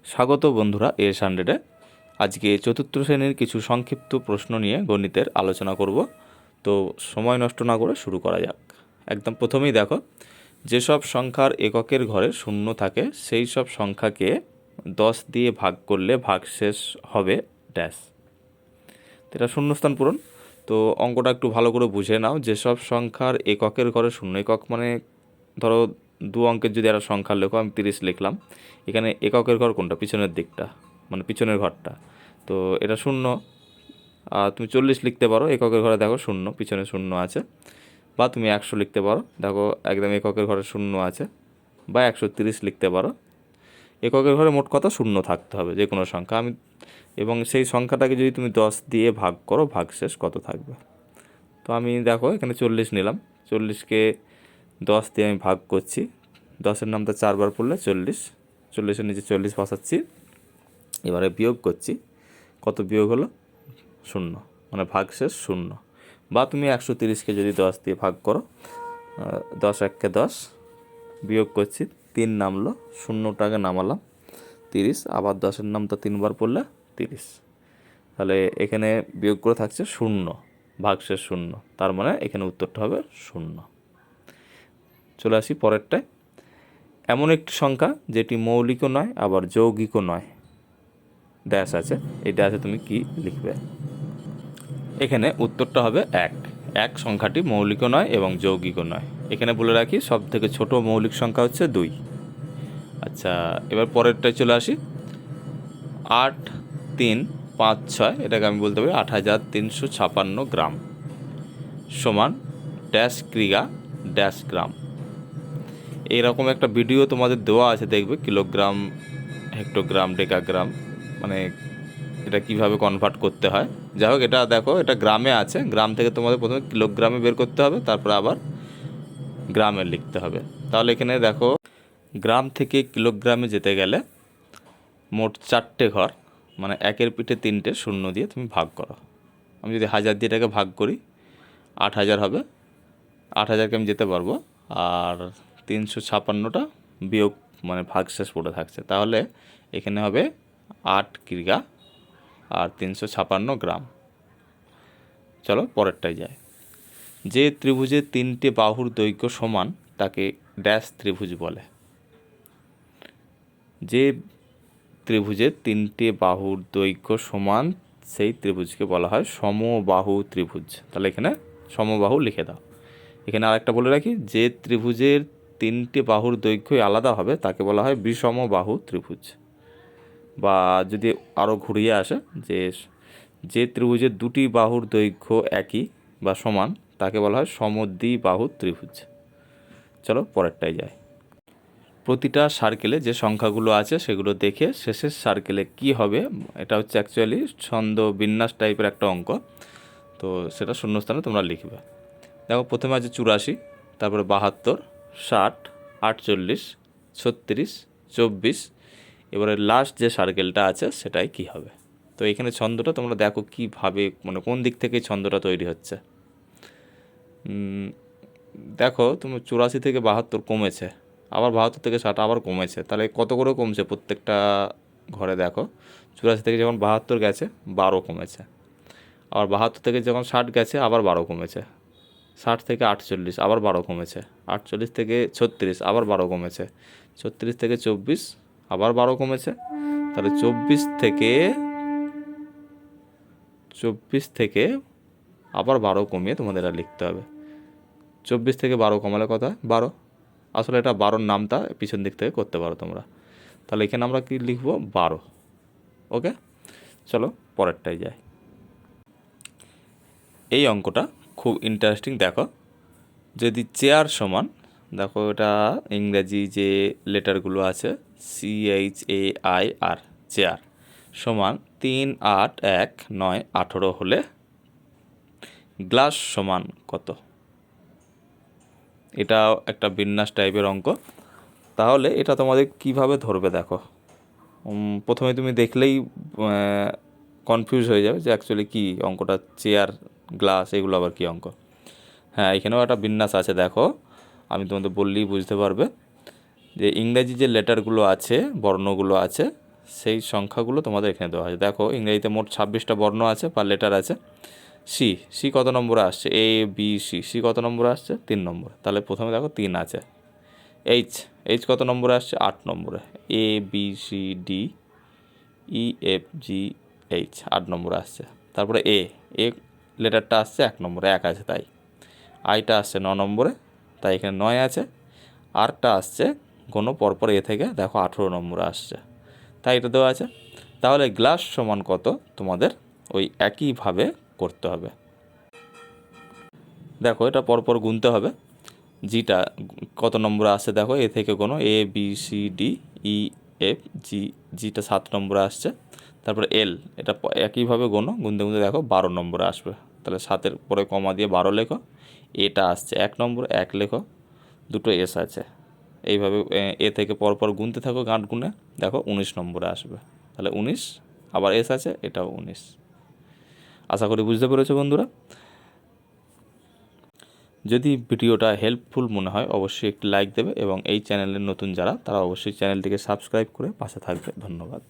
স্বাগত বন্ধুরা AS100-এ। আজকে চতুর্থ শ্রেণীর কিছু সংক্ষিপ্ত প্রশ্ন নিয়ে গণিতের আলোচনা করব। তো সময় নষ্ট না করে শুরু করা যাক। একদম প্রথমেই দেখো, যেসব সংখ্যার এককের ঘরে শূন্য থাকে সেই সব সংখ্যাকে 10 দিয়ে ভাগ করলে ভাগশেষ হবে ড্যাশ। এটা শূন্যস্থান পূরণ। তো অঙ্কটা একটু ভালো করে বুঝে নাও। যেসব সংখ্যার এককের ঘরে শূন্য, একক মানে ধরো দু অঙ্কের যদি একটা সংখ্যা লেখো, আমি 30 লিখলাম, এখানে এককের ঘর কোনটা? পিছনের দিকটা, মানে পিছনের ঘরটা। তো এটা শূন্য। আর তুমি 40 লিখতে পারো, এককের ঘরে দেখো শূন্য, পিছনে শূন্য আছে। বা তুমি 100 লিখতে পারো, দেখো একদম এককের ঘরে শূন্য আছে। বা 130 লিখতে পারো। এককের ঘরে মোট কথা শূন্য থাকতে হবে যে কোনো সংখ্যা। এবং সেই সংখ্যাটাকে যদি তুমি 10 দিয়ে ভাগ করো, ভাগশেষ কত থাকবে? তো আমি দেখো এখানে 40 নিলাম, 40কে 10 দিয়ে আমি ভাগ করছি। 10-এর নামটা 4 বার পড়লে 40, 40-এর নিচে 40 বসাচ্ছি, এবারে বিয়োগ করছি। কত বিয়োগ হলো? শূন্য, মানে ভাগশেষ শূন্য। বা তুমি 130কে যদি 10 দিয়ে ভাগ করো, 10 1-কে 10, বিয়োগ করছি, 3 নামলো, শূন্যটাকে নামালাম, 30, আবার 10-এর নামটা 3 বার পড়লে 30। তাহলে এখানে বিয়োগ করে থাকছে শূন্য, ভাগশেষ শূন্য, তার মানে এখানে উত্তরটা হবে শূন্য। চলে আসি পরেরটায়। এমন একটি সংখ্যা যেটি মৌলিকও নয় আবার যৌগিকও নয়, ড্যাশ আছে। এই ড্যাশে তুমি কি লিখবে? এখানে উত্তরটা হবে এক। এক সংখ্যাটি মৌলিকও নয় এবং যৌগিকও নয়। এখানে বলে রাখি, সব থেকে ছোট মৌলিক সংখ্যা হচ্ছে 2। আচ্ছা, এবার পরেরটায় চলে আসি। 8 3 5 6, এটাকে আমি বলতে পারি 8356 গ্রাম সমান ড্যাশ ক্রিয়া ড্যাশ গ্রাম। এইরকম একটা ভিডিও তোমাদের দেওয়া আছে, দেখবে কিলোগ্রাম, হেক্টোগ্রাম, ডেকাগ্রাম, মানে এটা কিভাবে কনভার্ট করতে হয়। যাই হোক, এটা দেখো, এটা গ্রামে আছে। গ্রাম থেকে তোমাদের প্রথমে কিলোগ্রামে বের করতে হবে, তারপর আবার গ্রামে লিখতে হবে। তাহলে এখানে দেখো, গ্রাম থেকে কিলোগ্রামে যেতে গেলে মোট 4টে ঘর, মানে একের পিঠে 3টে শূন্য দিয়ে তুমি ভাগ করো। আমি যদি 1000 দিয়ে এটাকে ভাগ করি, 8000 হবে। 8000কে আমি যেতে পারবো, আর 356টা বিয়োগ, মানে ভাগশেষ পড়ে থাকছে। তাহলে এখানে হবে 8 কিগ্রা আর 356 গ্রাম। চলো পরেরটায় যায়। যে ত্রিভুজের 3টে বাহুর দৈর্ঘ্য সমান তাকে ড্যাশ ত্রিভুজ বলে। যে ত্রিভুজের 3টে বাহুর দৈর্ঘ্য সমান সেই ত্রিভুজকে বলা হয় সমবাহু ত্রিভুজ। তাহলে এখানে সমবাহু লিখে দাও। এখানে আরেকটা বলে রাখি, যে ত্রিভুজের 3টে বাহুর দৈর্ঘ্যই আলাদা হবে তাকে বলা হয় বিষমবাহু ত্রিভুজ। বা যদি আরও ঘুরিয়ে আসে, যে ত্রিভুজের 2টি বাহুর দৈর্ঘ্য একই বা সমান তাকে বলা হয় সমদ্বিবাহু ত্রিভুজ। চলো পরেরটায় যায়। প্রতিটা সার্কেলে যে সংখ্যাগুলো আছে সেগুলো দেখে শেষের সার্কেলে কি হবে, এটা হচ্ছে অ্যাকচুয়ালি ছন্দ বিন্যাস টাইপের একটা অঙ্ক। তো সেটা শূন্যস্থানে তোমরা লিখবে। দেখো, প্রথমে আছে 84, তারপরে 72, 60, 48, 36, 24। এবারে লাস্ট যে সার্কেলটা আছে সেটাই কি হবে? তো এখানে ছন্দটা তোমরা দেখো কীভাবে, মানে কোন দিক থেকে ছন্দটা তৈরি হচ্ছে। দেখো, তুমি 84 থেকে 72 কমেছে, আবার 72 থেকে 60 আবার কমেছে। তাহলে কত করে কমছে প্রত্যেকটা ঘরে? দেখো, 84 থেকে যখন 72 গেছে 12 কমেছে, আবার 72 থেকে যখন 60 গেছে আবার 12 কমেছে, 60 থেকে 48 আবার 12 কমেছে, 48 থেকে 36 আবার 12 কমেছে, 36 থেকে 24 আবার 12 কমেছে। তাহলে 24 থেকে আবার 12 কমিয়ে তোমাদের এটা লিখতে হবে। 24 থেকে 12 কমালে কথা 12। আসলে এটা 12-র নামটা পিছন দিক থেকে করতে পারো তোমরা। তাহলে এখানে আমরা কি লিখব? 12। ওকে, চলো পরেরটায় যাই। এই অঙ্কটা খুব ইন্টারেস্টিং। দেখো, যদি চেয়ার সমান, দেখো এটা ইংরেজি যে লেটারগুলো আছে, CHAIR, চেয়ার সমান 3 8 1 9 18 হলে গ্লাস সমান কত? এটাও একটা বিন্যাস টাইপের অঙ্ক। তাহলে এটা তোমাদের কিভাবে ধরবে দেখো। প্রথমে তুমি দেখলেই কনফিউজ হয়ে যাবে যে অ্যাকচুয়ালি কী অঙ্কটা, চেয়ার, গ্লাস, এগুলো আবার কী অঙ্ক। হ্যাঁ, এখানেও একটা বিন্যাস আছে। দেখো, আমি তোমাদের বললেই বুঝতে পারবে যে ইংরেজি যে লেটারগুলো আছে, বর্ণগুলো আছে, সেই সংখ্যাগুলো তোমাদের এখানে দেওয়া আছে। দেখো ইংরেজিতে মোট 26টা বর্ণ আছে বা লেটার আছে। সি, সি কত নম্বরে আসছে? এ বি সি, সি কত নম্বরে আসছে? 3 নম্বরে। তাহলে প্রথমে দেখো 3 আছে। এইচ, এইচ কত নম্বরে আসছে? 8 নম্বরে। A B C D E F G H 8 নম্বরে আসছে। তারপরে এ, এ লেটারটা আসছে 1 নম্বরে, 1 আছে তাই। আইটা আসছে 9 নম্বরে, তাই এখানে 9 আছে। আরটা আসছে কোনো পরপর এ থেকে দেখো 18 নম্বরে আসছে, তাই এটা দেওয়া আছে। তাহলে গ্লাস সমান কত তোমাদের ওই একইভাবে করতে হবে। দেখো এটা পরপর গুনতে হবে। জিটা কত নম্বরে আসছে দেখো, এ থেকে কোনো A B C D E F G, জিটা 7 নম্বরে আসছে। তারপরে এল, এটা একইভাবে গোনো, গুনতে গুনতে দেখো 12 নম্বরে আসবে। তাহলে 7-এর পরে কমা দিয়ে 12 লেখো। এটা আসছে 1 নম্বরে, 1 লেখো, দুটো এস আছে। এইভাবে এ থেকে পরপর গুনতে থাকো, গাঁট গুনে দেখো 19 নম্বরে আসবে। তাহলে 19, আবার এস আছে, এটাও 19। আশা করি বুঝতে পেরেছো বন্ধুরা। যদি ভিডিওটা হেল্পফুল মনে হয় অবশ্যই একটি লাইক দেবে এবং এই চ্যানেলের নতুন যারা তারা অবশ্যই চ্যানেলটিকে সাবস্ক্রাইব করে পাশে থাকবে। ধন্যবাদ।